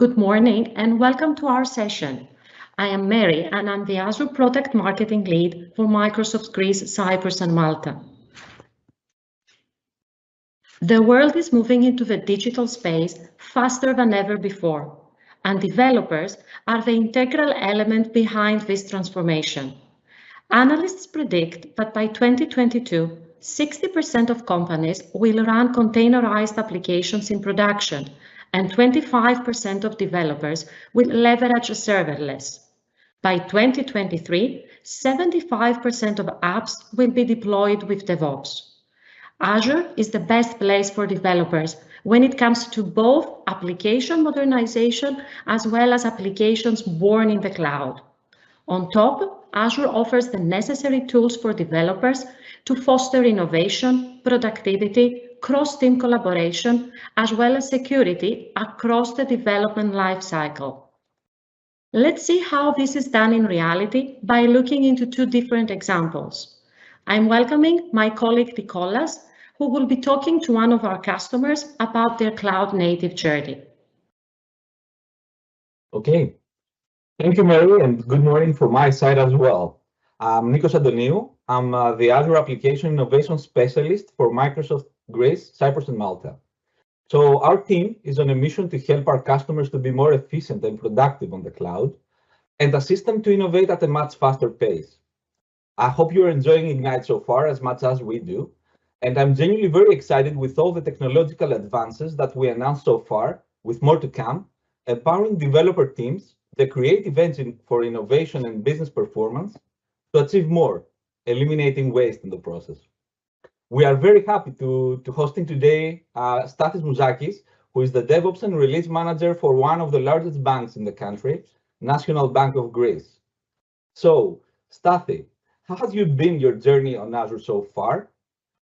Good morning and welcome to our session. I am Mary and I'm the Azure Product Marketing Lead for Microsoft Greece, Cyprus and Malta. The world is moving into the digital space faster than ever before, and developers are the integral element behind this transformation. Analysts predict that by 2022, 60% of companies will run containerized applications in production, and 25% of developers will leverage serverless. By 2023, 75% of apps will be deployed with DevOps. Azure is the best place for developers when it comes to both application modernization as well as applications born in the cloud. On top, Azure offers the necessary tools for developers to foster innovation, productivity, cross-team collaboration, as well as security across the development lifecycle. Let's see how this is done in reality by looking into two different examples. I'm welcoming my colleague Nicolas, who will be talking to one of our customers about their cloud-native journey. Okay. Thank you, Mary, and good morning from my side as well. I'm Nikos Antoniou. I'm the Azure Application Innovation Specialist for Microsoft Greece, Cyprus and Malta. So our team is on a mission to help our customers to be more efficient and productive on the cloud and assist them to innovate at a much faster pace. I hope you're enjoying Ignite so far as much as we do, and I'm genuinely very excited with all the technological advances that we announced so far, with more to come, empowering developer teams, the creative engine for innovation and business performance, to achieve more, eliminating waste in the process. We are very happy to hosting today Stathis Mouzakis, who is the DevOps and Release Manager for one of the largest banks in the country, National Bank of Greece. So, Stathi, how has been your journey on Azure so far?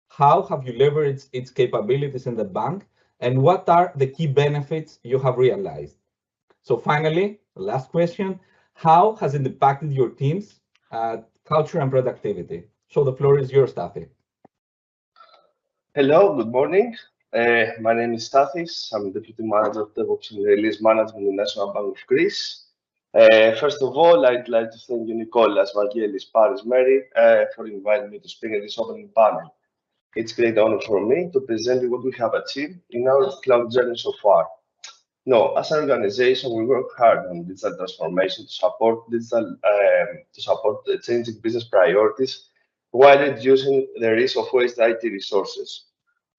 How have you leveraged its capabilities in the bank? And what are the key benefits you have realized? So finally, last question, how has it impacted your team's culture and productivity? So the floor is yours, Stathis. Hello, good morning. My name is Stathis. I'm Deputy Manager of DevOps and Release Management in the National Bank of Greece. First of all, I'd like to thank you, Nicolas, Vangelis, Paris, Mary, for inviting me to speak at this opening panel. It's a great honor for me to present you what we have achieved in our cloud journey so far. No, as an organization, we work hard on digital transformation to support the changing business priorities while reducing the risk of waste IT resources.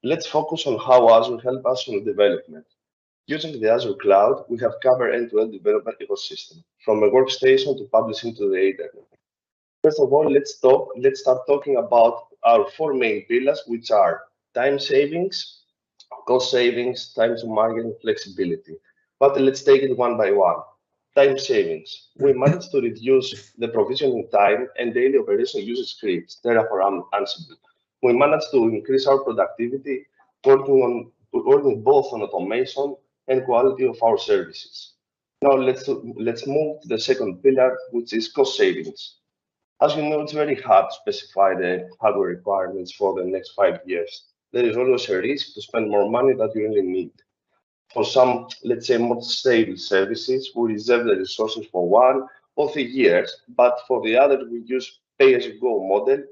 Let's focus on how Azure helps us on development. Using the Azure cloud, we have covered end-to-end development ecosystem, from a workstation to publishing to the internet. First of all, let's start talking about our four main pillars, which are time savings, cost savings, time to market, and flexibility. But let's take it one by one. Time savings. We managed to reduce the provisioning time and daily operation usage scripts, Terraform, Ansible. We managed to increase our productivity, working both on automation and quality of our services. Now let's move to the second pillar, which is cost savings. As you know, it's very hard to specify the hardware requirements for the next 5 years. There is always a risk to spend more money than you really need. For some, let's say, more stable services, we reserve the resources for 1 or 3 years, but for the other, we use pay-as-you-go model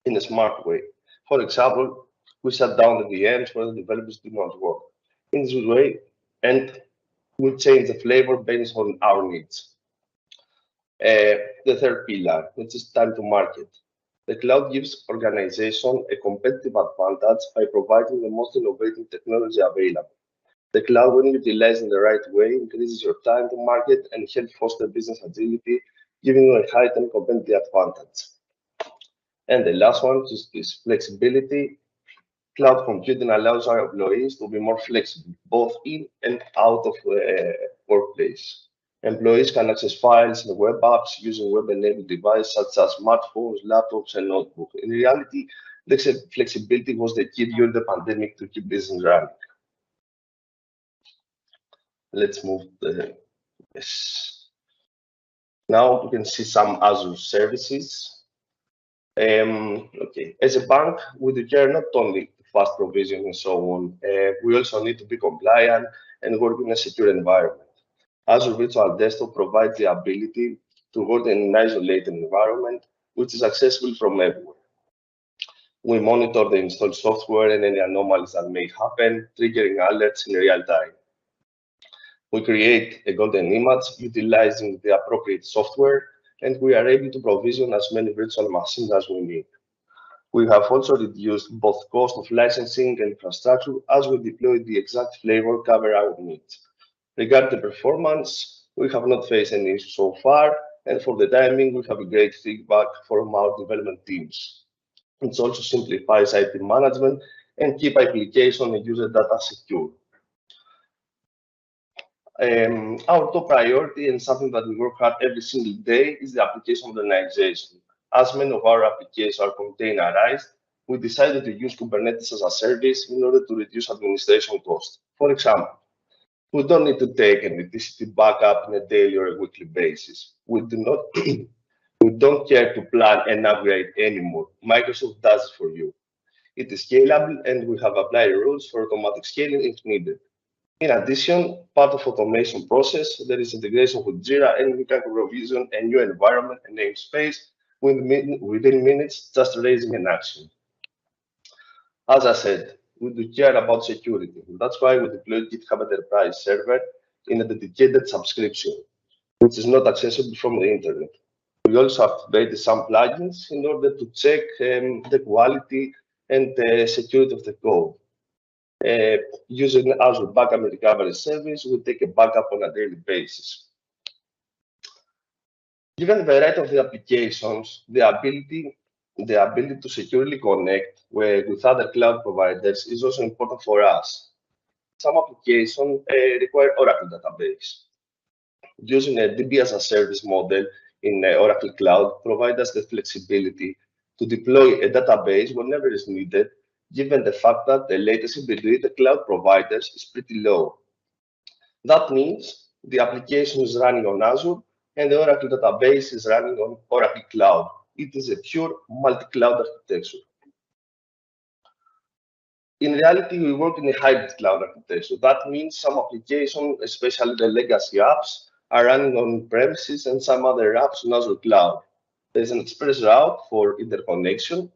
in a smart way. For example, we shut down the VMs where the developers do not work. In this way, and we change the flavor based on our needs. The third pillar, which is time to market. The cloud gives organization a competitive advantage by providing the most innovative technology available. The cloud, when utilized in the right way, increases your time to market and helps foster business agility, giving you a heightened competitive advantage. And the last one is flexibility. Cloud computing allows our employees to be more flexible, both in and out of the workplace. Employees can access files and web apps using web-enabled devices such as smartphones, laptops, and notebooks. In reality, the flexibility was the key during the pandemic to keep business running. Let's move to this. Now we can see some Azure services. Okay, as a bank, we care not only fast provision and so on. We also need to be compliant and work in a secure environment. Azure Virtual Desktop provides the ability to work in an isolated environment, which is accessible from everywhere. We monitor the installed software and any anomalies that may happen, triggering alerts in real time. We create a golden image utilizing the appropriate software, and we are able to provision as many virtual machines as we need. We have also reduced both cost of licensing and infrastructure as we deploy the exact flavor cover our needs. Regarding the performance, we have not faced any issues so far, and for the timing, we have great feedback from our development teams. It also simplifies IT management and keep application and user data secure. Our top priority and something that we work hard every single day is the application modernization. As many of our applications are containerized, we decided to use Kubernetes as a service in order to reduce administration costs. For example, we don't need to take an electricity backup on a daily or a weekly basis. We don't care to plan and upgrade anymore. Microsoft does it for you. It is scalable, and we have applied rules for automatic scaling if needed. In addition, part of automation process, there is integration with Jira, and we can provision a new environment and namespace within minutes, just raising an action. As I said, we do care about security. That's why we deployed GitHub Enterprise Server in a dedicated subscription, which is not accessible from the internet. We also activated some plugins in order to check the quality and the security of the code. Using Azure Backup and Recovery Service, we take a backup on a daily basis. Given the variety of the applications, the ability to securely connect with other cloud providers is also important for us. Some applications require Oracle database. Using a DB as a service model in Oracle Cloud provides us the flexibility to deploy a database whenever is needed, given the fact that the latency between the cloud providers is pretty low. That means the application is running on Azure and the Oracle database is running on Oracle Cloud. It is a pure multi-cloud architecture. In reality, we work in a hybrid cloud architecture. That means some applications, especially the legacy apps, are running on premises and some other apps on Azure Cloud. There's an express route for interconnection.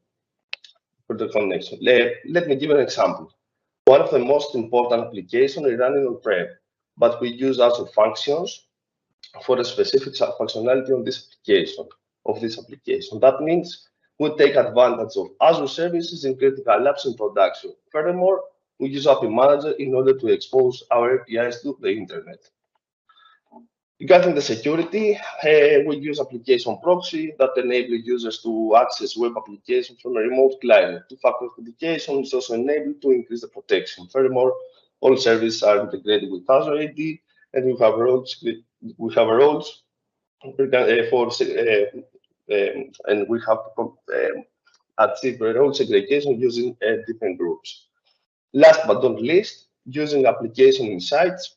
Let me give an example. One of the most important applications is running on-prem, but we use Azure Functions for a specific functionality on this application. That means we take advantage of Azure services in critical apps in production. Furthermore, we use API Manager in order to expose our APIs to the internet. Regarding the security, we use application proxy that enable users to access web applications from a remote client. Two-factor authentication is also enabled to increase the protection. Furthermore, all services are integrated with Azure AD, and we have roles and we have achieved role segregation using different groups. Last but not least, using application insights,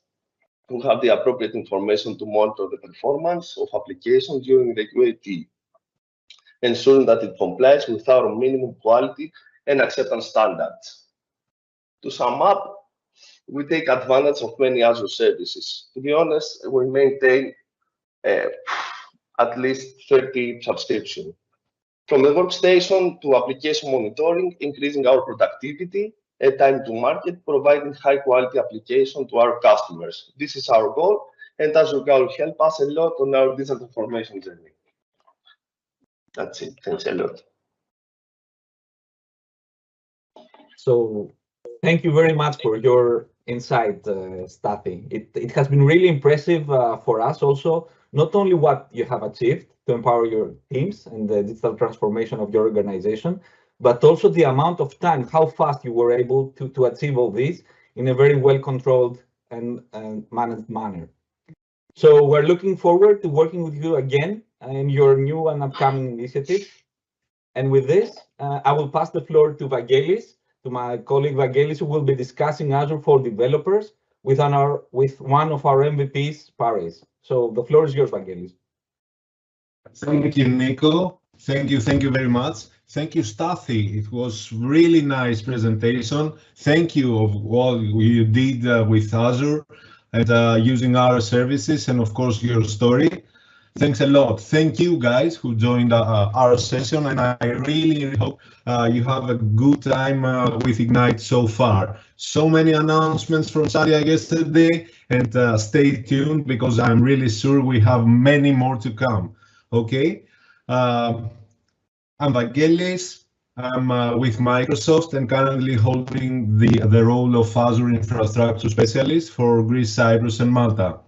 we have the appropriate information to monitor the performance of applications during the UAT, ensuring that it complies with our minimum quality and acceptance standards. To sum up, we take advantage of many Azure services. To be honest, we maintain at least 30 subscriptions. From the workstation to application monitoring, increasing our productivity and time to market, providing high quality application to our customers. This is our goal, and Azure will help us a lot on our digital transformation journey. That's it. Thanks a lot. So thank you very much for your insight, Stathi. It has been really impressive for us also, not only what you have achieved to empower your teams and the digital transformation of your organization, but also the amount of time, how fast you were able to achieve all this in a very well-controlled and managed manner. So we're looking forward to working with you again in your new and upcoming initiatives. And with this, I will pass the floor to Vangelis, to my colleague Vangelis, who will be discussing Azure for developers with one of our MVPs, Paris. So the floor is yours, Vangelis. Thank you, Nico. Thank you very much. Thank you, Stathi. It was really nice presentation. Thank you of all you did with Azure. and using our services, and of course your story. Thanks a lot. Thank you guys who joined our session, and I really hope you have a good time with Ignite so far. So many announcements from Sadia yesterday, and stay tuned because I'm really sure we have many more to come. Okay, I'm Vangelis. I'm with Microsoft and currently holding the role of Azure Infrastructure Specialist for Greece, Cyprus, and Malta.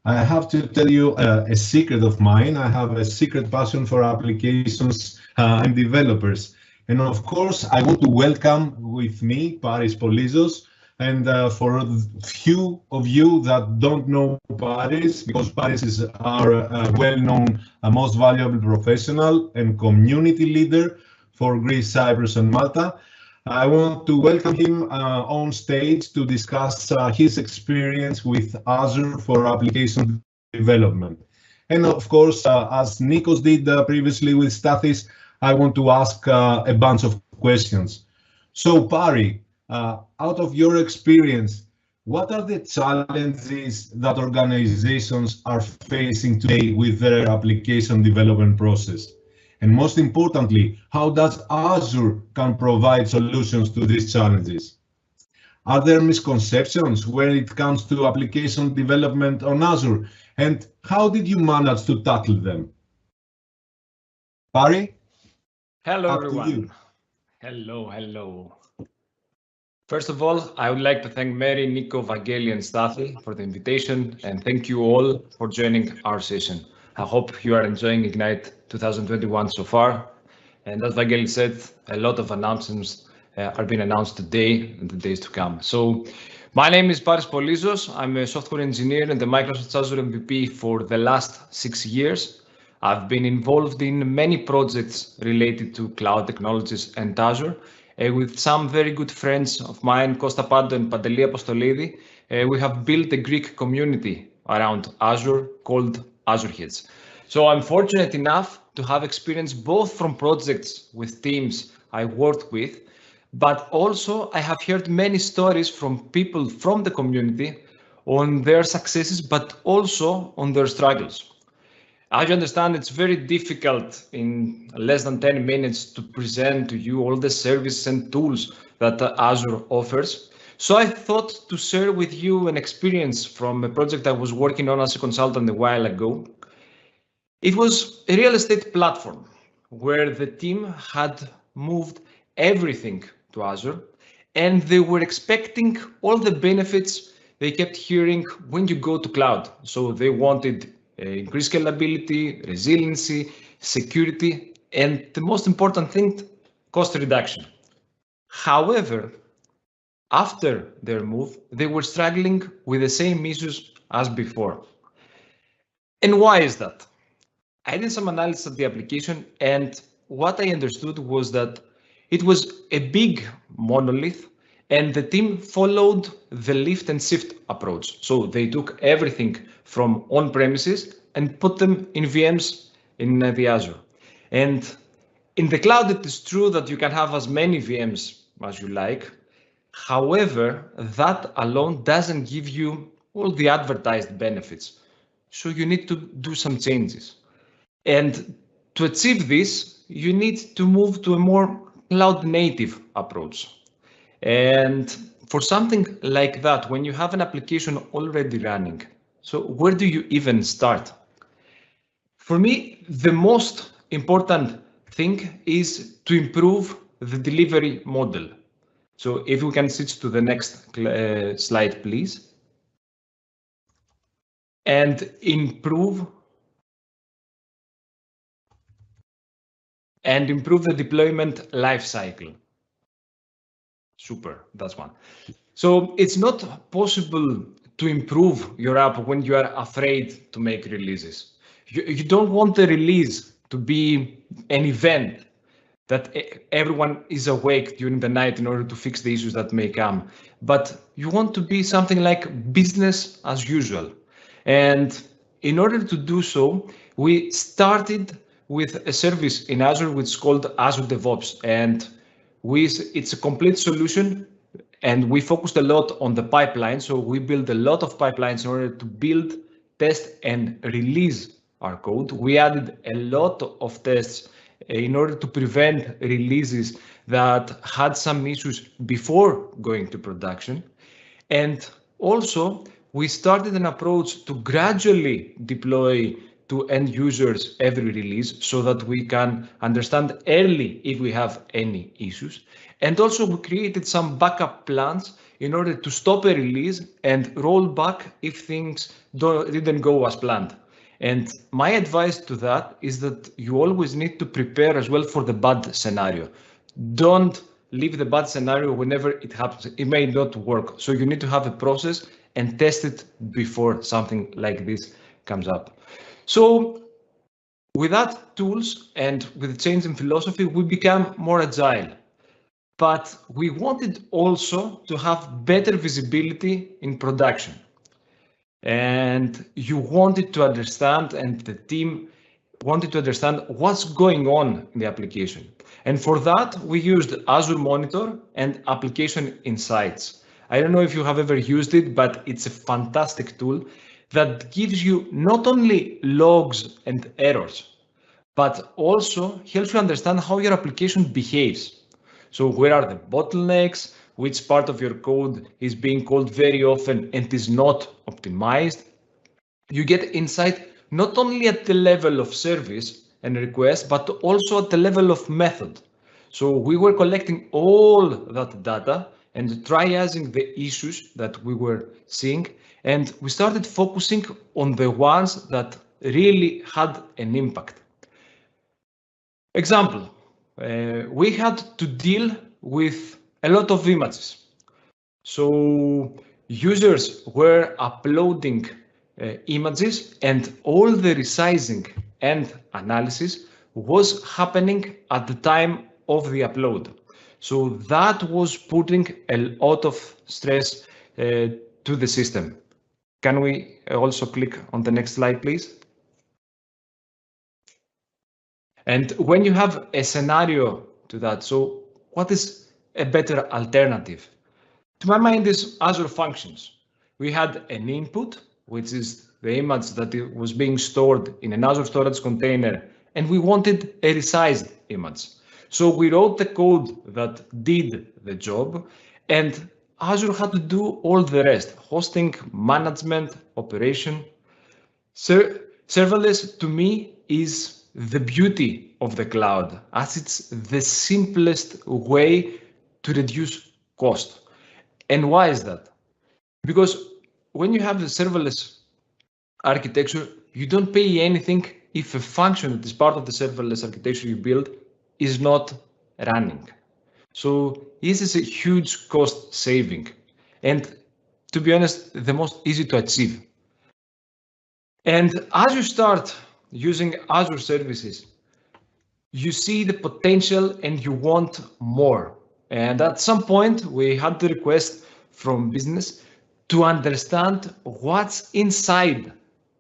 I have to tell you a secret of mine. I have a secret passion for applications and developers. And of course, I want to welcome with me Paris Polizos. And for a few of you that don't know Paris, because Paris is our well-known, most valuable professional and community leader for Greece, Cyprus, and Malta, I want to welcome him on stage to discuss his experience with Azure for application development. And of course, as Nikos did previously with Stathis, I want to ask a bunch of questions. So, Pari, out of your experience, what are the challenges that organizations are facing today with their application development process? And most importantly, how does Azure can provide solutions to these challenges? Are there misconceptions when it comes to application development on Azure? And how did you manage to tackle them? Pari? Hello, everyone. Hello. First of all, I would like to thank Mary, Nico, Vangeli, and Stathi for the invitation, and thank you all for joining our session. I hope you are enjoying Ignite 2021 so far. And as Vangeli said, a lot of announcements are being announced today and the days to come. So my name is Paris Polizos. I'm a software engineer and the Microsoft Azure MVP for the last 6 years. I've been involved in many projects related to cloud technologies and Azure. With some very good friends of mine, Costa Pando and Panteli Apostolidi, we have built a Greek community around Azure called Azure Heads. So I'm fortunate enough to have experience both from projects with teams I worked with, but also I have heard many stories from people from the community on their successes, but also on their struggles. As you understand, it's very difficult in less than 10 minutes to present to you all the services and tools that Azure offers. So I thought to share with you an experience from a project I was working on as a consultant a while ago. It was a real estate platform where the team had moved everything to Azure, and they were expecting all the benefits they kept hearing when you go to cloud. So they wanted increased scalability, resiliency, security, and the most important thing, cost reduction. However, after their move, they were struggling with the same issues as before. And why is that? I did some analysis of the application, and what I understood was that it was a big monolith, and the team followed the lift and shift approach. So they took everything from on-premises and put them in VMs in the Azure. And in the cloud, it is true that you can have as many VMs as you like. However, that alone doesn't give you all the advertised benefits. So you need to do some changes. And to achieve this, you need to move to a more cloud native approach. And for something like that, when you have an application already running, so where do you even start? For me, the most important thing is to improve the delivery model. So if we can switch to the next slide, please. And improve the deployment lifecycle. Super, that's one. So it's not possible to improve your app when you are afraid to make releases. You don't want the release to be an event that everyone is awake during the night in order to fix the issues that may come. But you want to be something like business as usual. And in order to do so, we started with a service in Azure which is called Azure DevOps. And it's a complete solution And we focused a lot on the pipeline. So we built a lot of pipelines in order to build, test, and release our code. We added a lot of tests in order to prevent releases that had some issues before going to production. And also, we started an approach to gradually deploy to end users every release so that we can understand early if we have any issues. And also we created some backup plans in order to stop a release and roll back if things didn't go as planned. And my advice to that is that you always need to prepare as well for the bad scenario. Don't leave the bad scenario whenever it happens. It may not work. So you need to have a process and test it before something like this comes up. So with that tools and with the change in philosophy, we become more agile. But we wanted also to have better visibility in production. And you wanted to understand, and the team wanted to understand what's going on in the application. And for that, we used Azure Monitor and Application Insights. I don't know if you have ever used it, but it's a fantastic tool that gives you not only logs and errors, but also helps you understand how your application behaves. So where are the bottlenecks? Which part of your code is being called very often and is not optimized? You get insight not only at the level of service and request, but also at the level of method. So we were collecting all that data and triaging the issues that we were seeing. And we started focusing on the ones that really had an impact. Example, we had to deal with a lot of images. So users were uploading images and all the resizing and analysis was happening at the time of the upload. So that was putting a lot of stress to the system. Can we also click on the next slide, please? And when you have a scenario to that, so what is a better alternative? To my mind is Azure Functions. We had an input, which is the image that it was being stored in an Azure storage container, and we wanted a resized image. So we wrote the code that did the job, and Azure had to do all the rest, hosting, management, operation. Serverless to me is the beauty of the cloud, as it's the simplest way to reduce cost. And why is that? Because when you have the serverless architecture, you don't pay anything if a function that is part of the serverless architecture you build is not running. So this is a huge cost saving. And to be honest, the most easy to achieve. And as you start using Azure services, you see the potential and you want more. And at some point, we had the request from business to understand what's inside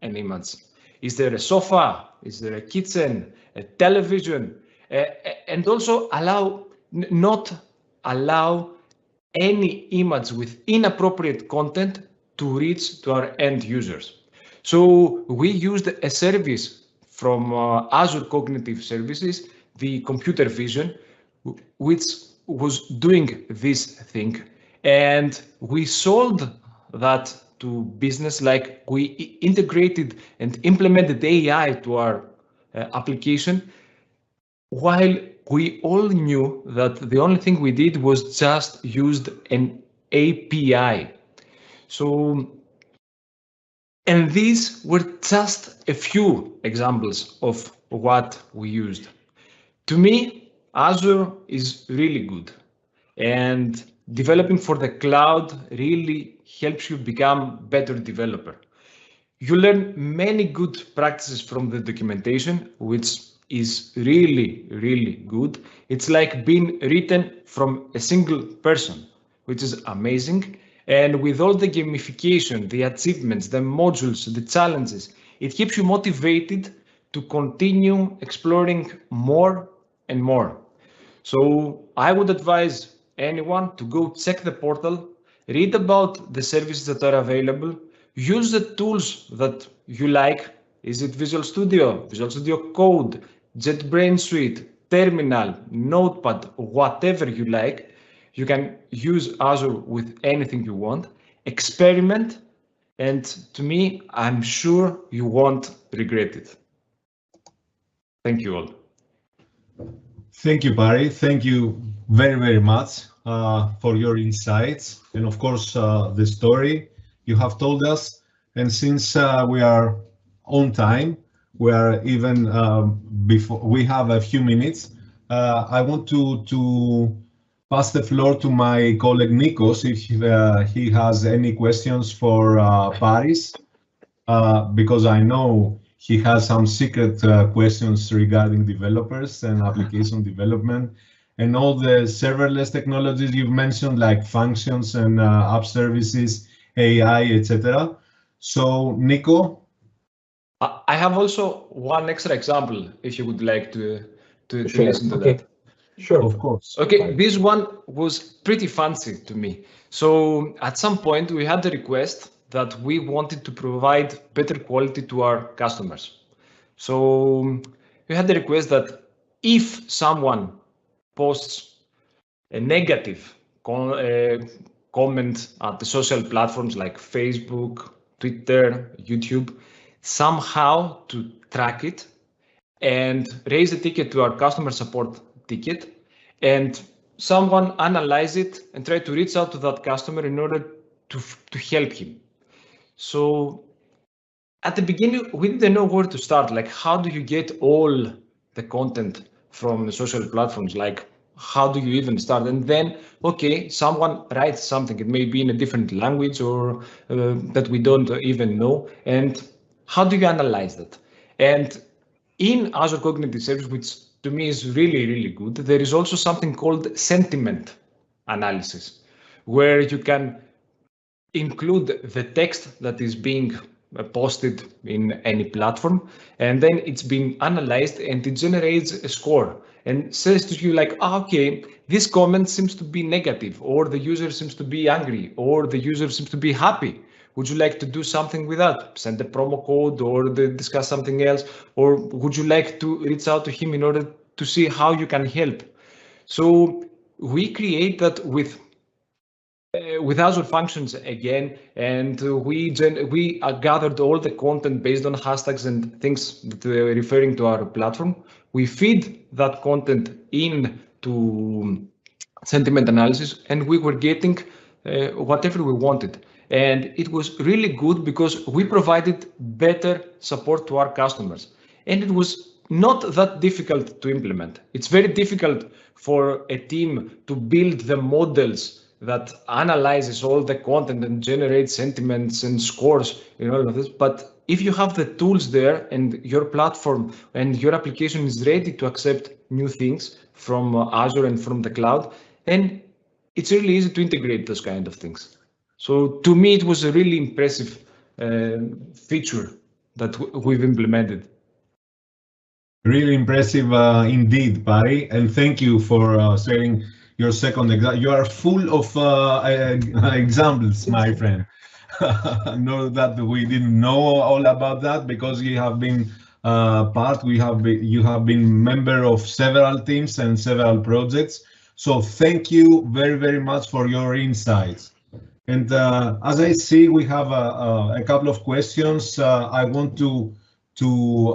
an image. Is there a sofa? Is there a kitchen, a television? And also not allow any image with inappropriate content to reach to our end users. So we used a service from Azure Cognitive Services, the computer vision, which was doing this thing. And we sold that to business, like we integrated and implemented AI to our application, while we all knew that the only thing we did was just used an API. So, and these were just a few examples of what we used. To me, Azure is really good, and developing for the cloud really helps you become a better developer. You learn many good practices from the documentation, which is really, really good. It's like being written from a single person, which is amazing. And with all the gamification, the achievements, the modules, the challenges, it keeps you motivated to continue exploring more and more. So I would advise anyone to go check the portal, read about the services that are available, use the tools that you like. Is it Visual Studio Code, JetBrains Suite, Terminal, Notepad, whatever you like? You can use Azure with anything you want, experiment, and to me, I'm sure you won't regret it. Thank you all. Thank you, Barry. Thank you very, very much for your insights and, of course, the story you have told us. And since we are on time, we are even before we have a few minutes, I want to pass the floor to my colleague Nikos if he has any questions for Paris, because I know he has some secret questions regarding developers and application development and all the serverless technologies you've mentioned, like functions and app services, AI, etc. So, Nico? I have also one extra example, if you would like to listen to that. Sure, of course. Okay, this one was pretty fancy to me. So at some point we had the request that we wanted to provide better quality to our customers. So we had the request that if someone posts a negative comment at the social platforms like Facebook, Twitter, YouTube, somehow to track it and raise a ticket to our customer support ticket, and someone analyze it and try to reach out to that customer in order to help him. So at the beginning, we didn't know where to start. Like, how do you get all the content from the social platforms? Like, how do you even start? And then, okay, someone writes something. It may be in a different language or that we don't even know. And how do you analyze that? And in Azure Cognitive Service, which to me is really, really good, there is also something called sentiment analysis, where you can include the text that is being posted in any platform, and then it's being analyzed and it generates a score and says to you like, okay, this comment seems to be negative, or the user seems to be angry, or the user seems to be happy. Would you like to do something with that? Send a promo code or discuss something else? Or would you like to reach out to him in order to see how you can help? So we create that with Azure Functions again, and we gathered all the content based on hashtags and things that were referring to our platform. We feed that content into sentiment analysis, and we were getting whatever we wanted. And it was really good because we provided better support to our customers. And it was not that difficult to implement. It's very difficult for a team to build the models that analyzes all the content and generates sentiments and scores and all of this. But if you have the tools there and your platform and your application is ready to accept new things from Azure and from the cloud, then it's really easy to integrate those kind of things. So to me, it was a really impressive feature that we've implemented. Really impressive indeed, Barry, and thank you for sharing your second example. You are full of examples, my friend. Know that we didn't know all about that because you have been you have been member of several teams and several projects. So thank you very, very much for your insights. And as I see, we have a couple of questions. I want to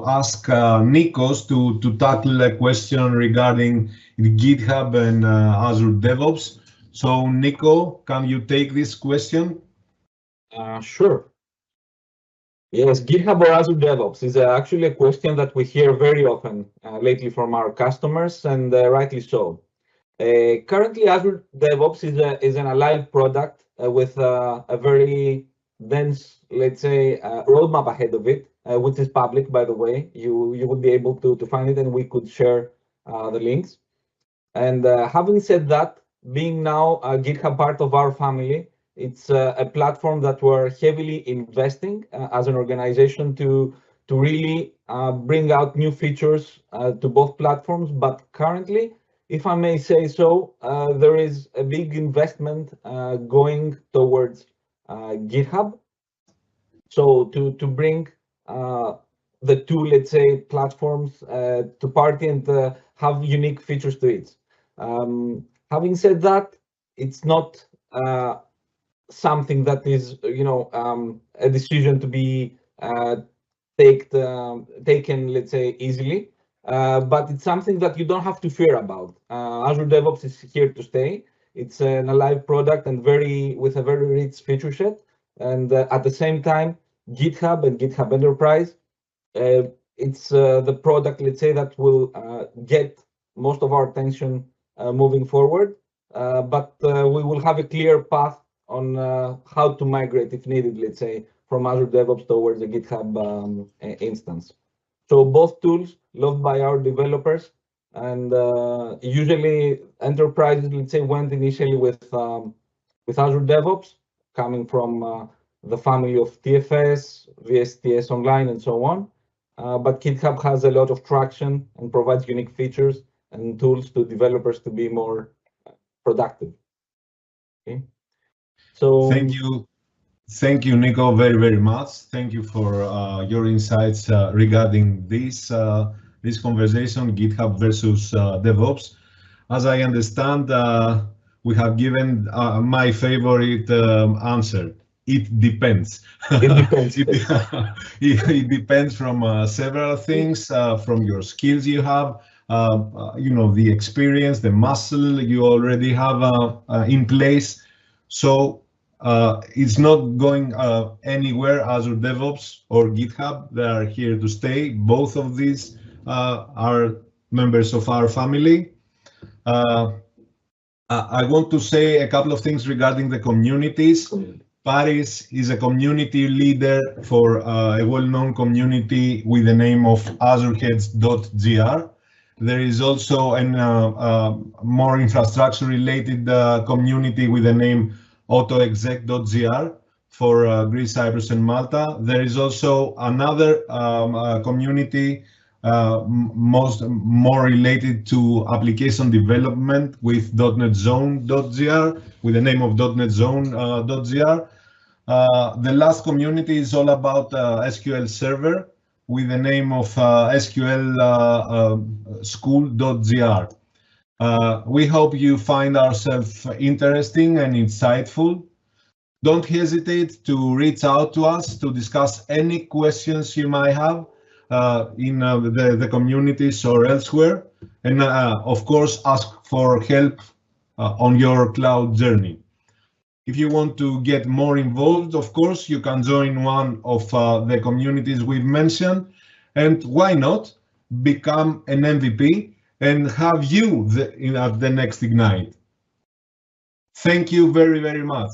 ask Nikos to tackle a question regarding GitHub and Azure DevOps. So Nico, can you take this question? Sure. Yes, GitHub or Azure DevOps is actually a question that we hear very often lately from our customers, and rightly so. Currently, Azure DevOps is an alive product with a very dense, let's say, roadmap ahead of it, which is public, by the way. You would be able to find it, and we could share the links. And having said that, being now a GitHub part of our family, it's a platform that we're heavily investing as an organization to really bring out new features to both platforms. But currently, if I may say so, there is a big investment going towards GitHub. So to bring the two, let's say, platforms to party and have unique features to it. Having said that, it's not something that is, a decision to be taken, let's say, easily. But it's something that you don't have to fear about. Azure DevOps is here to stay. It's an alive product and with a very rich feature set. And at the same time, GitHub and GitHub Enterprise, it's the product, let's say, that will get most of our attention moving forward. But we will have a clear path on how to migrate, if needed, let's say, from Azure DevOps towards the GitHub instance. So both tools loved by our developers, and usually enterprises, let's say, went initially with Azure DevOps, coming from the family of TFS, VSTS Online, and so on. But GitHub has a lot of traction and provides unique features and tools to developers to be more productive. Okay. So thank you, Nico, very, very much. Thank you for your insights regarding this conversation, GitHub versus DevOps. As I understand, we have given my favorite answer. It depends. It depends. It depends from several things, from your skills you have, the experience, the muscle you already have in place. So it's not going anywhere. Azure DevOps or GitHub, they are here to stay. Both of these are members of our family. I want to say a couple of things regarding the communities. Paris is a community leader for a well-known community with the name of azureheads.gr. There is also a more infrastructure-related community with the name autoexec.gr for Greece, Cyprus, and Malta. There is also another community more related to application development with .NETZone.gr, with the name of .NETZone.gr. The last community is all about SQL Server with the name of SQLschool.gr. We hope you find ourselves interesting and insightful. Don't hesitate to reach out to us to discuss any questions you might have in the communities or elsewhere. And of course, ask for help on your cloud journey. If you want to get more involved, of course, you can join one of the communities we've mentioned. And why not become an MVP and have you at the next Ignite. Thank you very, very much.